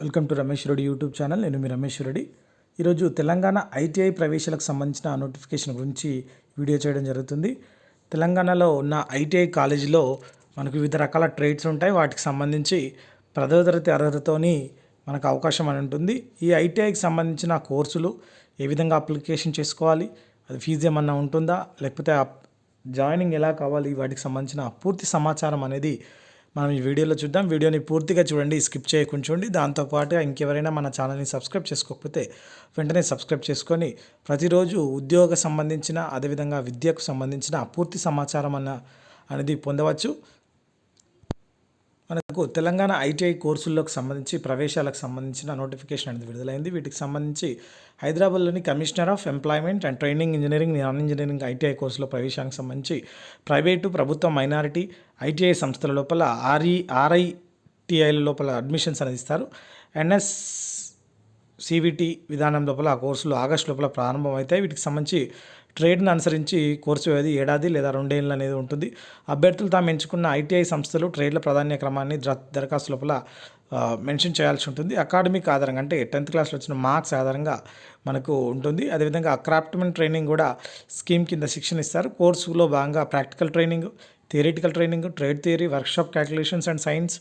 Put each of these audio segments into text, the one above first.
Welcome to Ramesh Reddy YouTube channel. నేను మీ రమేష్ రెడ్డి. ఈరోజు Telangana ITI ప్రవేశాలకు సంబంధించిన నోటిఫికేషన్ గురించి వీడియో చేయడం జరుగుతుంది. తెలంగాణలో ఉన్న ఐటీఐ కాలేజీలో మనకు వివిధ రకాల ట్రేడ్స్ ఉంటాయి. వాటికి సంబంధించి 10వ తరగతి అర్హతతోని మనకు అవకాశం అని ఉంటుంది. ఈ ఐటీఐకి సంబంధించిన కోర్సులు ఏ విధంగా అప్లికేషన్ చేసుకోవాలి, అది ఫీజు ఏమన్నా ఉంటుందా, లేకపోతే జాయినింగ్ ఎలా కావాలి, వాటికి సంబంధించిన పూర్తి సమాచారం అనేది మనం ఈ వీడియోలో చూద్దాం. వీడియోని పూర్తిగా చూడండి, స్కిప్ చేయకుండా చూడండి. దాంతోపాటుగా ఇంకెవరైనా మన ఛానల్ని సబ్స్క్రైబ్ చేసుకోకపోతే వెంటనే సబ్స్క్రైబ్ చేసుకొని ప్రతిరోజు ఉద్యోగ సంబంధించిన అదేవిధంగా విద్యకు సంబంధించిన పూర్తి సమాచారం అనేది పొందవచ్చు. మనకు తెలంగాణ ఐటీఐ కోర్సుల్లోకి సంబంధించి ప్రవేశాలకు సంబంధించిన నోటిఫికేషన్ అనేది విడుదలైంది. వీటికి సంబంధించి హైదరాబాద్లోని commissioner of employment and training engineering, non engineering ITI కోర్సులో ప్రవేశానికి సంబంధించి ప్రైవేటు, ప్రభుత్వ, మైనారిటీ ఐటీఐ సంస్థల లోపల ఆర్ఐటిఐల లోపల అడ్మిషన్స్ అనేది ఇస్తారు. సివిటి విధానం లోపల ఆ కోర్సులు ఆగస్టు లోపల ప్రారంభం అవుతాయి. వీటికి సంబంధించి ట్రేడ్ని అనుసరించి కోర్సు వ్యవధి 7 లేదా 2 ఏళ్ళు అనేది ఉంటుంది. అభ్యర్థులు తాము ఎంచుకున్న ఐటీఐ సంస్థలు ట్రేడ్ల ప్రాధాన్య క్రమాన్ని దరఖాస్తు లోపల మెన్షన్ చేయాల్సి ఉంటుంది. అకాడమిక్ ఆధారంగా అంటే 10th క్లాస్లో వచ్చిన మార్క్స్ ఆధారంగా మనకు ఉంటుంది. అదేవిధంగా క్రాఫ్ట్మెన్ ట్రైనింగ్ కూడా స్కీమ్ కింద శిక్షణ ఇస్తారు. కోర్సులో భాగంగా practical training, theoretical training, trade theory, workshop, calculations and science,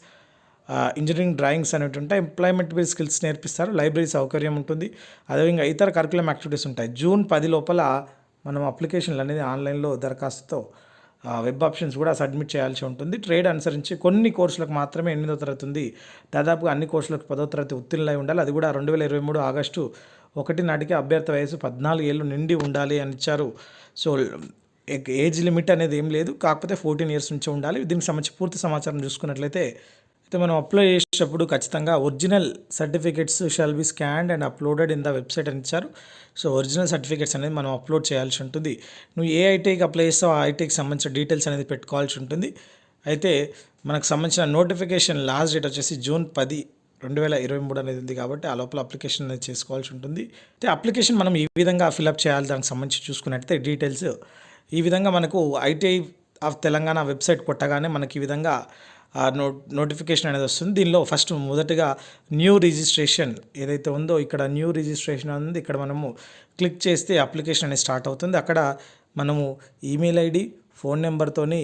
engineering drawings అనేవి ఉంటాయి. ఎంప్లాయ్మెంట్ బేస్డ్ స్కిల్స్ నేర్పిస్తారు. లైబ్రరీ సౌకర్యం ఉంటుంది. అదేవిధంగా ఇతర కరికులం యాక్టివిటీస్ ఉంటాయి. జూన్ 10 లోపల మనం అప్లికేషన్లు అనేది ఆన్లైన్లో దరఖాస్తుతో వెబ్ ఆప్షన్స్ కూడా సబ్మిట్ చేయాల్సి ఉంటుంది. ట్రేడ్ అనుసరించి కొన్ని కోర్సులకు మాత్రమే 8వ తరగతి ఉంది. దాదాపుగా అన్ని కోర్సులకు 10వ తరగతి ఉత్తీర్ణులై ఉండాలి. అది కూడా 2023 ఆగస్టు 1 నాటికి అభ్యర్థి వయసు 14 ఏళ్ళు నిండి ఉండాలి అని ఇచ్చారు. సో ఏజ్ లిమిట్ అనేది ఏం లేదు, కాకపోతే 14 ఇయర్స్ నుంచి ఉండాలి. దీనికి సంబంధించి పూర్తి సమాచారం చూసుకున్నట్లయితే మనం అప్లై చేసేటప్పుడు ఖచ్చితంగా original certificates shall be scanned and uploaded in the website అని ఇచ్చారు. సో ఒరిజినల్ సర్టిఫికేట్స్ అనేది మనం అప్లోడ్ చేయాల్సి ఉంటుంది. నువ్వు ఏ ఐటీఐకి అప్లై చేస్తావు ఆ ఐటీఐకి సంబంధించిన డీటెయిల్స్ అనేది పెట్టుకోవాల్సి ఉంటుంది. అయితే మనకు సంబంధించిన నోటిఫికేషన్ లాస్ట్ డేట్ వచ్చేసి జూన్ 10, 2023 అనేది ఉంది. కాబట్టి ఆ లోపల అప్లికేషన్ అనేది చేసుకోవాల్సి ఉంటుంది. అయితే అప్లికేషన్ మనం ఈ విధంగా ఫిలప్ చేయాలి. దానికి సంబంధించి చూసుకున్నట్టయితే డీటెయిల్స్ ఈ విధంగా మనకు ఐటీఐ ఆఫ్ తెలంగాణ వెబ్సైట్ కొట్టగానే మనకి ఈ విధంగా నోటిఫికేషన్ అనేది వస్తుంది. దీనిలో ఫస్ట్ మొదటగా న్యూ రిజిస్ట్రేషన్ ఏదైతే ఉందో ఇక్కడ న్యూ రిజిస్ట్రేషన్ ఉంది. ఇక్కడ మనము క్లిక్ చేస్తే అప్లికేషన్ అనేది స్టార్ట్ అవుతుంది. అక్కడ మనము ఈమెయిల్ ఐడి, ఫోన్ నెంబర్తోని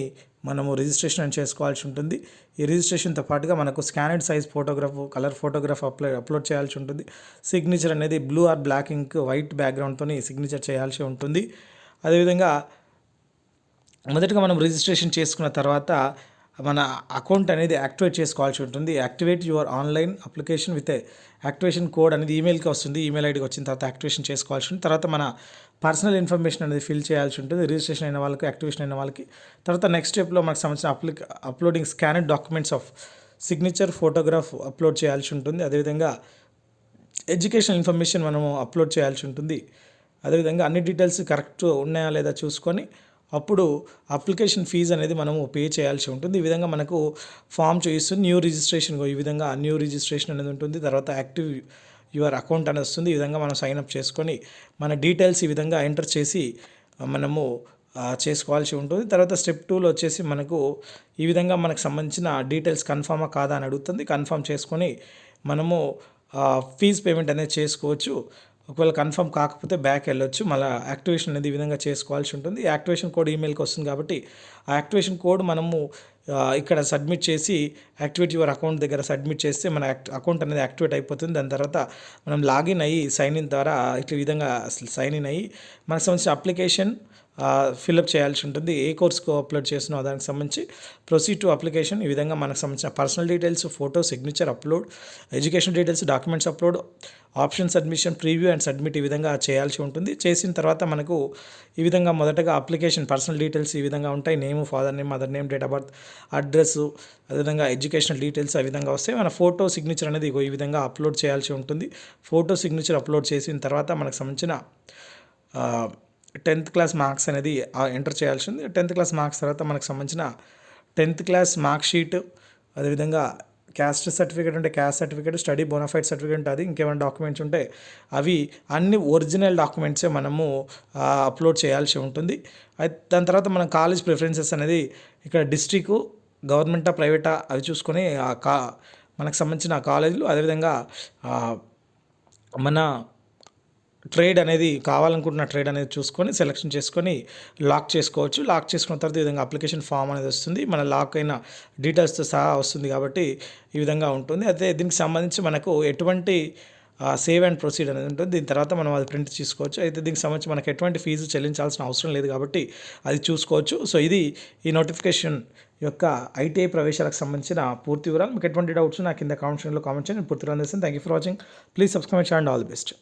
మనము రిజిస్ట్రేషన్ అని చేసుకోవాల్సి ఉంటుంది. ఈ రిజిస్ట్రేషన్తో పాటుగా మనకు scanned size photograph, colour photograph upload చేయాల్సి ఉంటుంది. సిగ్నేచర్ అనేది blue or black ink white బ్యాక్గ్రౌండ్తో సిగ్నేచర్ చేయాల్సి ఉంటుంది. అదేవిధంగా మొదటగా మనం రిజిస్ట్రేషన్ చేసుకున్న తర్వాత మన అకౌంట్ అనేది యాక్టివేట్ చేసుకోవాల్సి ఉంటుంది. Activate your online application with activation code అనేది ఈమెయిల్కి వస్తుంది. ఈమెయిల్ ఐడికి వచ్చిన తర్వాత యాక్టివేషన్ చేసుకోవాల్సి ఉంటుంది. తర్వాత మన పర్సనల్ ఇన్ఫర్మేషన్ అనేది ఫిల్ చేయాల్సి ఉంటుంది. రిజిస్ట్రేషన్ అయిన వాళ్ళకి, యాక్టివేషన్ అయిన వాళ్ళకి. తర్వాత నెక్స్ట్ స్టెప్లో మనకు సంబంధించిన uploading scanned documents of signature, photograph upload చేయాల్సి ఉంటుంది. అదేవిధంగా ఎడ్యుకేషన్ ఇన్ఫర్మేషన్ మనము అప్లోడ్ చేయాల్సి ఉంటుంది. అదేవిధంగా అన్ని డీటెయిల్స్ కరెక్ట్ ఉన్నాయా లేదా చూసుకొని అప్పుడు అప్లికేషన్ ఫీజు అనేది మనము పే చేయాల్సి ఉంటుంది. ఈ విధంగా మనకు ఫామ్ చూపిస్తుంది. న్యూ రిజిస్ట్రేషన్ ఈ విధంగా న్యూ రిజిస్ట్రేషన్ అనేది ఉంటుంది. తర్వాత యాక్టివ్ యువర్ అకౌంట్ అనేది వస్తుంది. ఈ విధంగా మనం సైన్అప్ చేసుకొని మన డీటెయిల్స్ ఈ విధంగా ఎంటర్ చేసి మనము చేసుకోవాల్సి ఉంటుంది. తర్వాత స్టెప్ 2లో వచ్చేసి మనకు ఈ విధంగా మనకు సంబంధించిన డీటెయిల్స్ కన్ఫామా కాదా అని అడుగుతుంది. కన్ఫర్మ్ చేసుకొని మనము ఫీజు పేమెంట్ అనేది చేసుకోవచ్చు. ఒకవేళ కన్ఫర్మ్ కాకపోతే బ్యాక్ వెళ్ళొచ్చు. మళ్ళీ యాక్టివేషన్ అనేది ఈ విధంగా చేసుకోవాల్సి ఉంటుంది. యాక్టివేషన్ కోడ్ ఈమెయిల్కి వస్తుంది కాబట్టి ఆ యాక్టివేషన్ కోడ్ మనము ఇక్కడ సబ్మిట్ చేసి యాక్టివేట్ యువర్ అకౌంట్ దగ్గర సబ్మిట్ చేస్తే మన అకౌంట్ అనేది యాక్టివేట్ అయిపోతుంది. దాని తర్వాత మనం లాగిన్ అయ్యి సైన్ ఇన్ ద్వారా ఇట్లా విధంగా సైన్ ఇన్ అయ్యి మనకు సంబంధించిన అప్లికేషన్ ఫిలప్ చేయాల్సి ఉంటుంది. ఏ కోర్స్కు అప్లోడ్ చేస్తున్నావు దానికి సంబంధించి ప్రొసీడ్ టు అప్లికేషన్. ఈ విధంగా మనకు సంబంధించిన personal details, photo, signature upload, education details, documents upload, option submission, preview and submit ఈ విధంగా చేయాల్సి ఉంటుంది. చేసిన తర్వాత మనకు ఈ విధంగా మొదటగా అప్లికేషన్ పర్సనల్ డీటెయిల్స్ ఈ విధంగా ఉంటాయి. Name, father name, mother name, date of birth, address, అదేవిధంగా ఎడ్యుకేషనల్ డీటెయిల్స్ ఆ విధంగా వస్తాయి. మన ఫోటో, సిగ్నేచర్ అనేది ఈ విధంగా అప్లోడ్ చేయాల్సి ఉంటుంది. ఫోటో, సిగ్నేచర్ అప్లోడ్ చేసిన తర్వాత మనకు సంబంధించిన 10th క్లాస్ మార్క్స్ అనేది ఎంటర్ చేయాల్సి ఉంది. 10th క్లాస్ మార్క్స్ తర్వాత మనకు సంబంధించిన 10th క్లాస్ మార్క్ షీట్, అదేవిధంగా క్యాస్ట్ సర్టిఫికేట్ ఉంటే caste certificate, study bonafide certificate ఉంటుంది. ఇంకేమైనా డాక్యుమెంట్స్ ఉంటే అవి అన్ని ఒరిజినల్ డాక్యుమెంట్సే మనము అప్లోడ్ చేయాల్సి ఉంటుంది. దాని తర్వాత మన కాలేజ్ ప్రిఫరెన్సెస్ అనేది ఇక్కడ డిస్ట్రిక్ట్, గవర్నమెంటా, ప్రైవేటా అవి చూసుకొని మనకు సంబంధించిన కాలేజీలు, అదేవిధంగా మన ట్రేడ్ అనేది కావాలనుకుంటున్న ట్రేడ్ అనేది చూసుకొని సెలెక్షన్ చేసుకొని లాక్ చేసుకోవచ్చు. లాక్ చేసుకున్న తర్వాత ఈ విధంగా అప్లికేషన్ ఫామ్ అనేది వస్తుంది. మన లాక్ అయిన డీటెయిల్స్తో సహా వస్తుంది కాబట్టి ఈ విధంగా ఉంటుంది. అయితే దీనికి సంబంధించి మనకు ఎటువంటి సేవ్ అండ్ ప్రొసీడ్ అనేది ఉంటుంది. దీని తర్వాత మనం అది ప్రింట్ తీసుకోవచ్చు. అయితే దీనికి సంబంధించి మనకు ఎటువంటి ఫీజు చెల్లించాల్సిన అవసరం లేదు కాబట్టి అది చూసుకోవచ్చు. సో ఇది ఈ నోటిఫికేషన్ యొక్క ITI ప్రవేశాలకు సంబంధించిన పూర్తి వివరాలు. మీకు ఎటువంటి డౌట్స్ నా కింద కామెంట్ సెక్షన్లో కామెంట్ చేయండి. నేను పూర్తి వివరాలు చేస్తాను. Thank you for watching. Please subscribe channel. All the best.